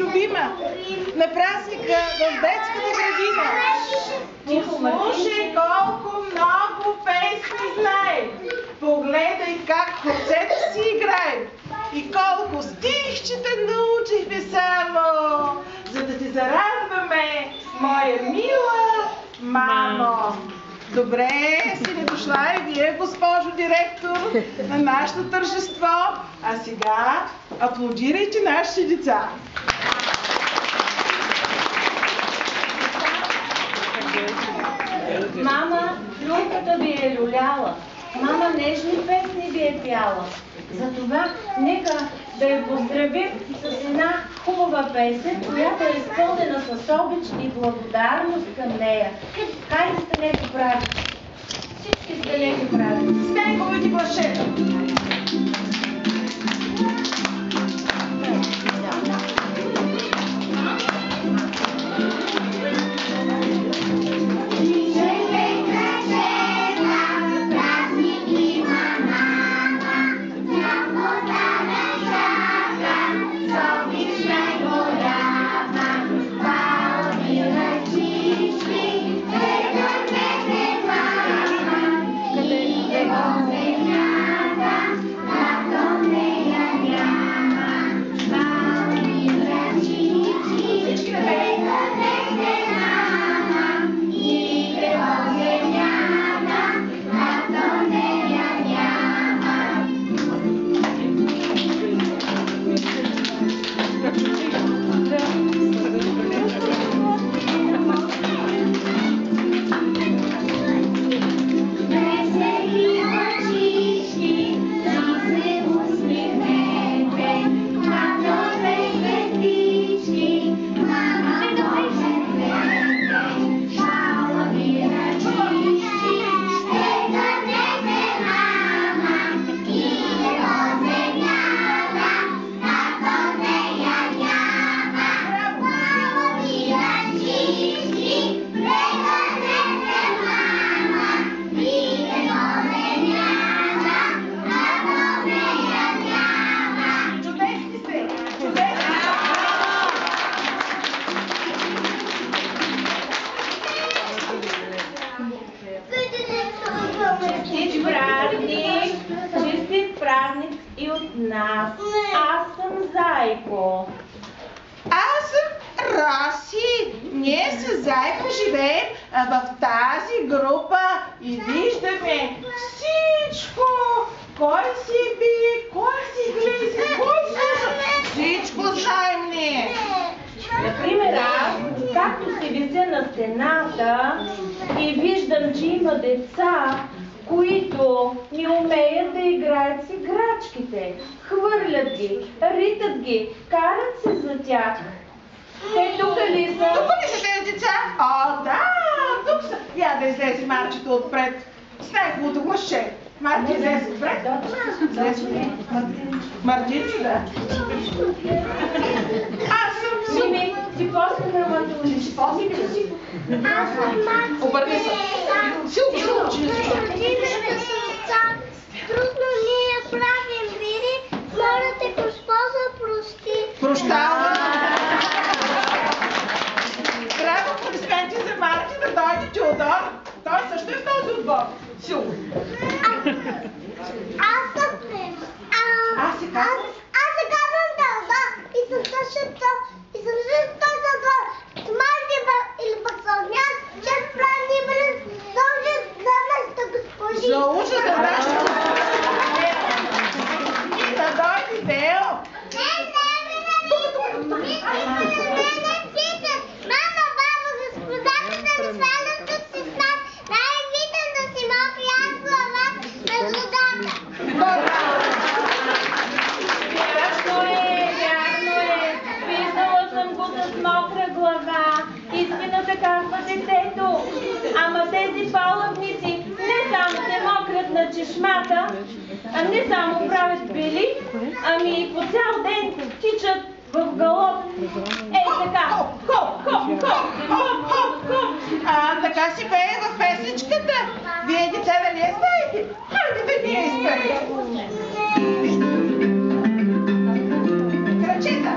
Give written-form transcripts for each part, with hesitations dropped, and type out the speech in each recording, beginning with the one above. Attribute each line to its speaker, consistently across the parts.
Speaker 1: любима на празника в детската градина. Послушай колко много песни знае. Погледай как хорцето си играе. И колко стихчета научихме само, за да те зарадваме, моя мила мамо. Добре си не дошла и вие, госпожо директор, на нашето тържество. А сега аплодирайте нашите деца.
Speaker 2: Мама, люлката ви е люляла. Мама нежни песни ви е пяла. Затова нека да я поздравим с една хубава песен, която е изпълнена с обич и благодарност към нея. Хайде, станете прави. Всички станете прави.
Speaker 1: С неговите глашета.
Speaker 2: Честит празник и от нас. Аз съм Зайко.
Speaker 1: Аз съм Роси. Ние с Зайко живеем в тази група и виждаме всичко. Кой си би, кой си гледа, кой слуша. Всичко знаем ние.
Speaker 2: Например, аз, както се вися на стената и виждам, че има деца, които не умеят да играят с играчките. Хвърлят ги, ритат ги, карат се за тях. Те тук ли са?
Speaker 1: Тук ли са тези деца? О, да, тук са. Я да излезе Марчето отпред с неговото гласче. Марти, излезе отпред. Мартинчо, да. Аз съм
Speaker 2: Мими, ти после ме мантули.
Speaker 3: Аз съм Марти.
Speaker 1: Обърни се. Силко, че не се чува.
Speaker 3: Трудно ние правим вири, моля те, Госпожа, прости.
Speaker 1: Прощава. Трябва аплодисменти за Марти да дойде Теодор. Той също е в този отбор. Силко.
Speaker 3: Аз съм
Speaker 1: Аз се казвам?
Speaker 3: Аз се казвам Теодор и съм същото отбор. С Марти или пък с Огнян, че правим вири, дължи за нашата госпожи.
Speaker 1: За ужас за нашата и да дойде Део.
Speaker 3: Мама, баба, господата да ми свалят тук си с нас. Най-виден да си мокри аз глава без водата.
Speaker 2: Вярно е. Виждала съм го с мокра глава. Истината казва детето. Ама тези палъвници не само се мократ на чешмата, не само правят бели, ами и по цял ден тичат в галоп. Ей така. Хоп, хоп, хоп.
Speaker 1: Така си пее в песничката. Вие, деца, нали я знаете? Хайде да ни я изпеете. Крачета.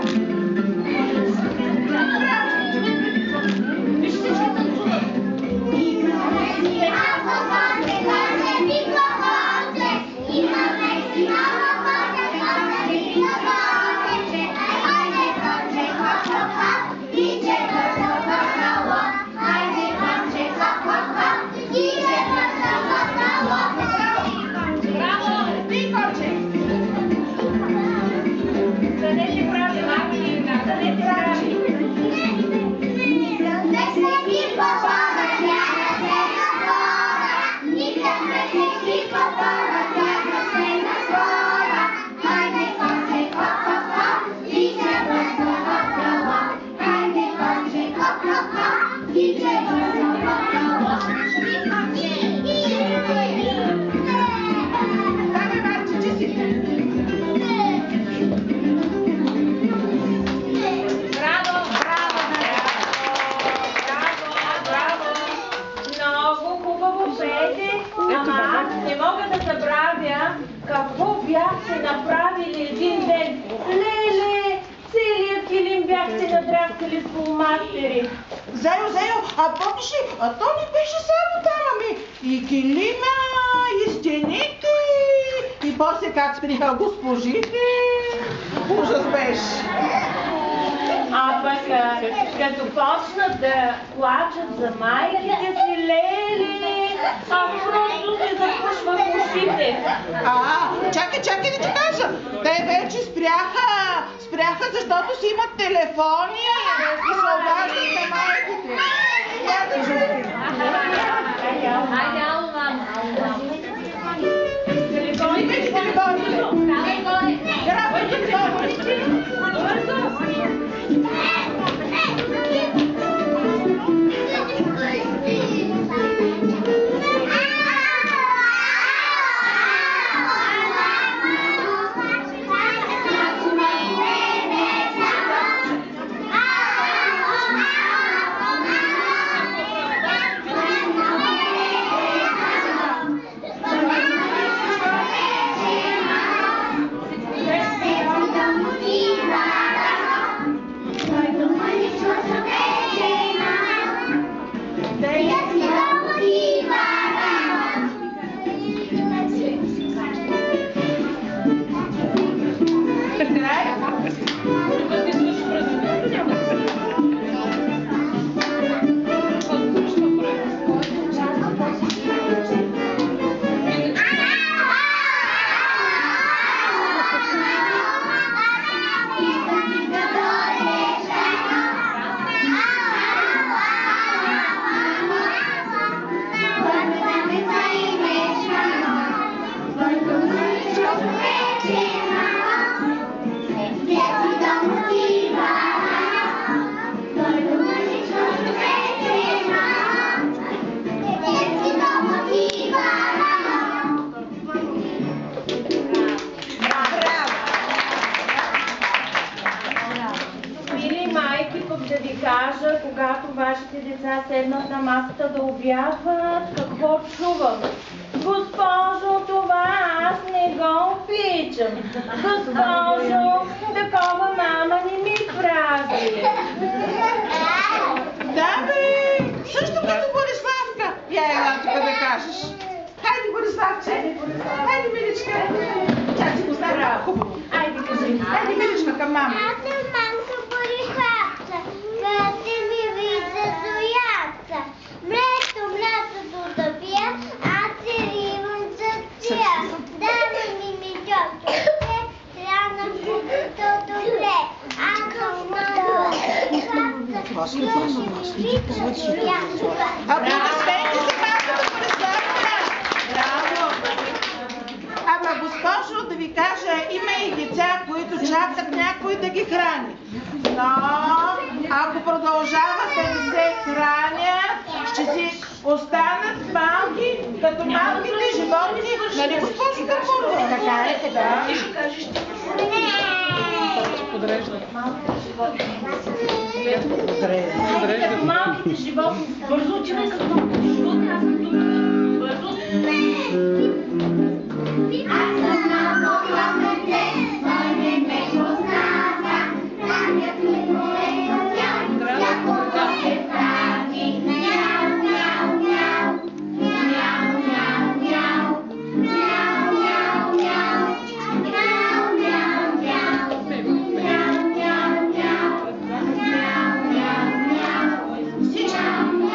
Speaker 2: тряскали с фломастери.
Speaker 1: Зайо, а помниш ли, то не беше само там, ами и килима, и стените, и после как сприха госпожите. Ужас беше.
Speaker 2: А пък като почнат да плачат за майките си лели, просто се запушвах ушите.
Speaker 1: Чакай да ти кажа. Те вече спряха, защото си имат телефони и се обаждат на майките.
Speaker 2: Хайде, ало, мама.
Speaker 1: Телефоните. Грабвайте телефоните.
Speaker 2: Когато вашите деца седнат на масата да обядват, какво чувам? Госпожо, това аз не го обичам. Госпожо, такова мама не ми прави.
Speaker 1: Да, бе, също като Бориславка. Я ела тук да кажеш. Хайде, Бориславче. Хайде, миличка. Тя си го знае хубаво. Хайде, миличка, към мама.
Speaker 3: Аз съм мамка Бориславца. Къде ми вижда зояца. Млето да пия, аз се ривам за тия. Дава ми джоките, трябва купито добре. Аз съм мама Бориславца. Къде ми вижда зояца.
Speaker 1: Аплодисменти за малката Бориславка. Браво. Ама, госпожо, да ви кажа, има и деца, които чакат някой да ги храни. Но ако продължават да не се хранят, ще си останат малки, като малките животни. Нали, госпожо Карпурова? Така е, да.
Speaker 2: Като малките животни. Бързо отивай като малките животни. Аз съм тук. Бързо.
Speaker 3: Аз съм малко кладенце, той не ме познава. Ранят ми големо мяу, всякога се прави. Мяу, мяу, мяу, мяу, мяу, мяу, мяу, мяу, мяу, мяу, мяу, мяу, мяу, мяу, мяу, мяу, мяу,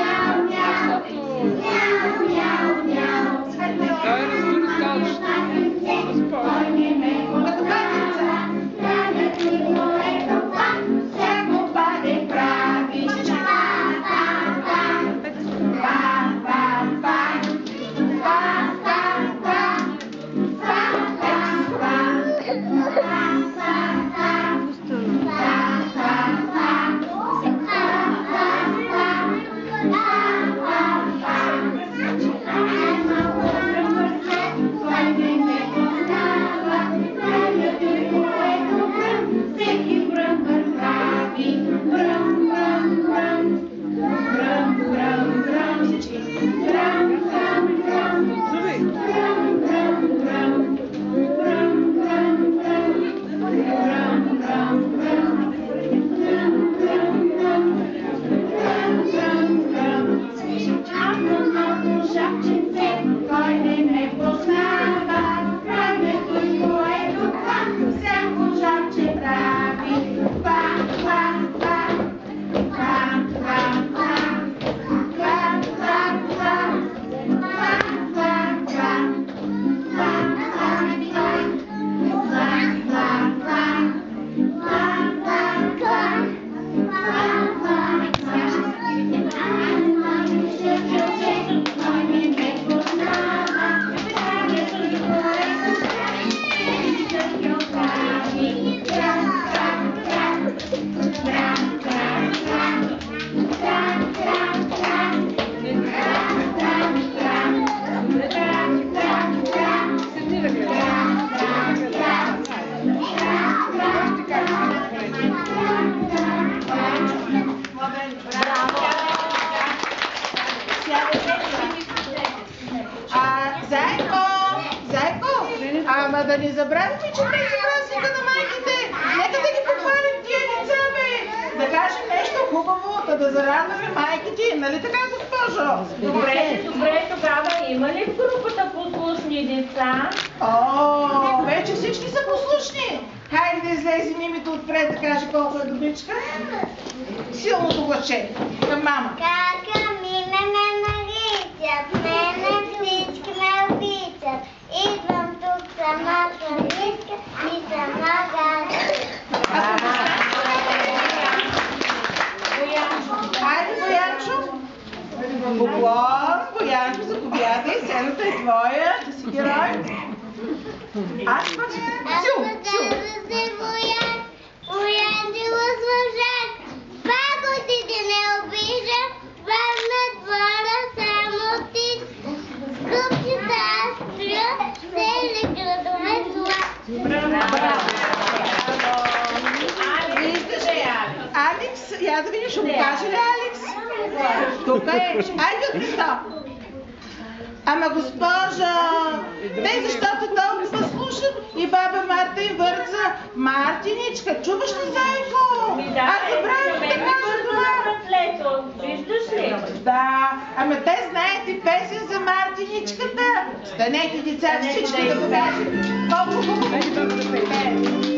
Speaker 3: мяу, мяу, мяу.
Speaker 1: Зайко, ама да не забравяме, че тези празника на майките. Нека да ги похвалим тия деца, бе. Да кажем нещо хубаво, да зарадваме майките. Нали така, госпожо?
Speaker 2: Добре, тогава има ли в групата послушни деца?
Speaker 1: О, вече всички са послушни. Хайде да излезем името отпред да каже колко е добичка. Силното гласче към мама.
Speaker 3: Кака ми ме наричат, мене всички ме обичат. Идвам тук сама самичка и сама гадя.
Speaker 1: Хайде, Боянчо. Поклон, Боянчо, заповядай, сцената е твоя, ще си герой. Аз пък Сю.
Speaker 3: се Боянчо служак. Пагодите не обижа, вам на двора само ти. Скъпчета аз стря, цели градове зла.
Speaker 1: Алекс, я да видиш, ще му каже ли Алекс? Тук е. Айде от места. Ама госпожа, те защото толкова слушат и баба Марта и върца. Мартиничка, чуваш ли, зайко? Аз забравям да кажа това.
Speaker 2: Виждаш ли?
Speaker 1: Да, ама те знаят и песен за Мартиничката. Станете, деца, всички да го кажем. Колко хубаво да го пеем.